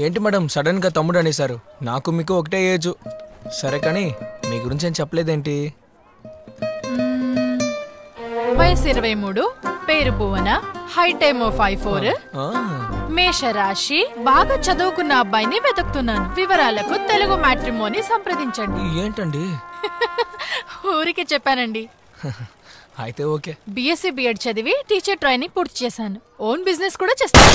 ఏంటి మేడం సడన్గా తమ్ముడు అనేసారు? నాకు మీకు ఒకటే ఏజ్. సరే కానీ మీ గురించి ఏం చెప్పలేదేంటి? వయసు 23, పేరు భువన, హైట్ ఏమో 5'4", మేషరాశి, బాగా చదువుకున్న అబ్బాయిని వెతుకుతున్నాను. వివరాలకు తెలుగు మ్యాట్రిమోని సంప్రదించండి. ఏంటండి? ఊరికి చెప్పానండి. అయితే ఓకే. BSc B.Ed చదివి టీచర్ ట్రైనింగ్ పూర్తి చేశాను. ఓన్ బిజినెస్ కూడా చేస్తాను.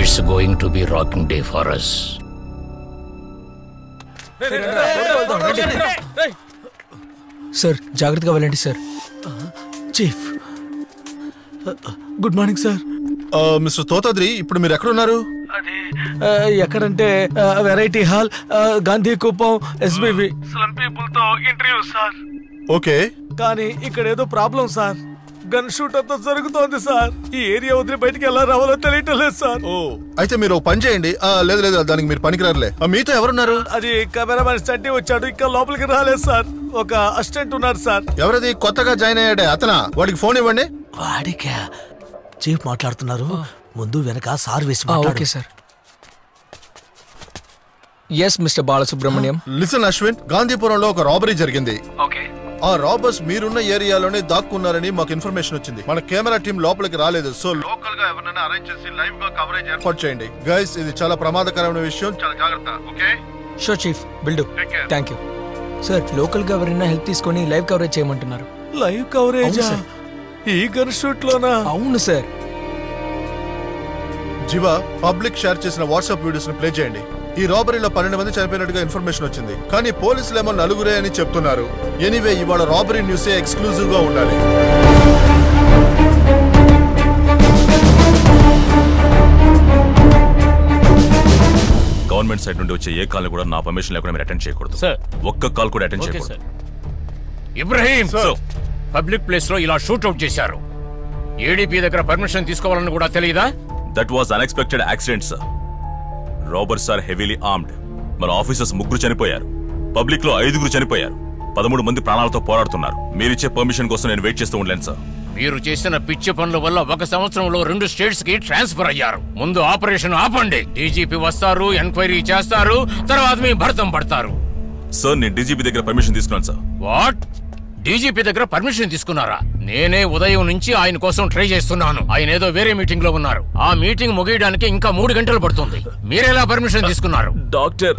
It's going to be a rocking day for us. Sir జాగ్రత్తగా వెళ్ళండి sir. Chief good morning sir. Mister Thothadri, ఇప్పుడు మీరు ఎక్కడున్నారు? ఎక్కడంటే variety hall, Gandhi Kuppam, SBV. Slum people తో ఇంటర్వ్యూ సార్. ఓకే, కానీ ఇక్కడ ఏదో ప్రాబ్లం సార్. గన్ షూట్ అంతా జరుగుతోంది సార్. ఈ ఏరియా వదిలి బయటికి ఎలా రావాలో తెలియటం లేదు సార్. ఓ అయితే మీరు పని చేయండి. లేదు లేదు, దానికి మీరు పనికిరారులే. మీతో ఎవరున్నారు? అది కెమెరామెన్ స్టడీ వచ్చాడు, ఇంకా లోపలికి రాలేదు సార్. ఒక అసిస్టెంట్ ఉన్నారు సార్. ఎవరది కొత్తగా జాయిన్ అయ్యాడే అతనా? వాడికి ఫోన్ ఇవ్వండి. వాడికా? చీఫ్ మాట్లాడుతున్నారు, ముందు వెనక సార్ వేసి. Okay sir. Yes mister Balasubrahmanyam. Listen Ashwin, గాంధీపురంలో ఒక రాబరీ జరిగింది. ఓకే. ఆ రాబర్స్ మీరున్న ఏరియాలోనే దాక్కున్నారని మాకు ఇన్ఫర్మేషన్ వచ్చింది. మన కెమెరా టీం లోపలికి రాలేదు. సో లోకల్ గా ఎవరైనా అరేంజ్ చేసి లైవ్ గా కవరేజ్ ఏర్పాటు చేయండి. గైస్, ఇది చాలా ప్రమాదకరమైన విషయం, చాలా జాగ్రత్త. Okay sure chief, will do. Thank you sir. Local గా ఎవరైనా హెల్ప్ తీసుకొని లైవ్ కవరేజ్ చేయమంటున్నారు. లైవ్ కవరేజ్ ఈ గన్ షూట్ లోనా? అవును సార్. జీవా, పబ్లిక్ షేర్ చేసిన వాట్సాప్ వీడియోస్ ని ప్లే చేయండి. ఈ రాబరీలో 12 మంది చనిపోయినట్టుగా ఇన్ఫర్మేషన్ వచ్చింది, కానీ పోలీసులేమో 4 అని చెప్తున్నారు. ఎనీవే, ఇవాళ రాబరీ న్యూసే ఎక్స్క్లూజివ్ గా ఉండాలి. గవర్నమెంట్ సైడ్ నుండి వచ్చే ఏ కాల్ కూడా నా పర్మిషన్ లేకుండా మీరు అటెండ్ చేయకూడదు సార్. ఒక్క కాల్ కూడా అటెండ్ చేయకూడదు. ఇబ్రహీం, పబ్లిక్ ప్లేస్ లో ఇలా షూట్అవుట్ చేశారు. ఏడీపీ దగ్గర పర్మిషన్ తీసుకోవాలని కూడా తెలియదా? That was unexpected accident sir. Robbers are heavily armed. మన ఆఫీసర్స్ 3 చనిపోయారు, పబ్లిక్ లో 5 చనిపోయారు, 13 మంది ప్రాణాలతో పోరాడుతున్నారు. మీరిచ్చే పర్మిషన్ కోసం నేను వెయిట్ చేస్తూ ఉండలేను సార్. మీరు చేసిన పిచ్చి పనుల వల్ల 1 సంవత్సరంలో 2 స్టేట్స్ కి ట్రాన్స్ఫర్ అయ్యారు. ముందు ఆపరేషన్ ఆపండి. డీజీపీ వస్తారు, ఎంక్వైరీ చేస్తారు, తర్వాత మీ భర్తం పడతారు. సార్, నేను డీజీపీ దగ్గర పర్మిషన్ తీసుకున్నాను సార్. వాట్? డీజీపీ దగ్గర పర్మిషన్ తీసుకున్నారా? నేనే ఉదయం నుంచి ఆయన కోసం ట్రై చేస్తున్నాను. ఆయన ఏదో వేరే మీటింగ్ లో ఉన్నారు. ఆ మీటింగ్ ముగియడానికి ఇంకా 3 గంటలు పడుతుంది. మీరెలా పర్మిషన్ తీసుకున్నారు? Doctor,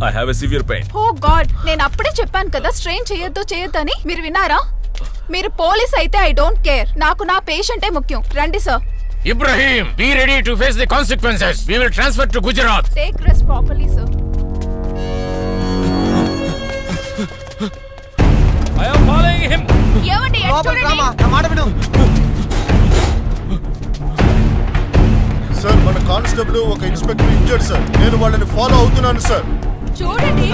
I have a severe pain. Oh god, నేను అప్పుడే చెప్పాను కదా స్ట్రెయిన్ చేయొద్దని. మీరు విన్నారా? మీరు పోలీస్ అయితే ఐ డోంట్ కేర్. నాకు నా పేషెంటే ముఖ్యం. రండి sir. Ibrahim, be ready to face the consequences. We will transfer to Gujarat. Take rest properly sir. I am following him. ఏమండి, సార్, మన కానిస్టేబుల్ ఒక ఇన్స్పెక్టర్ ఇంజర్డ్ సార్. నేను వాళ్ళని ఫాలో అవుతున్నాను సార్. చూడండి.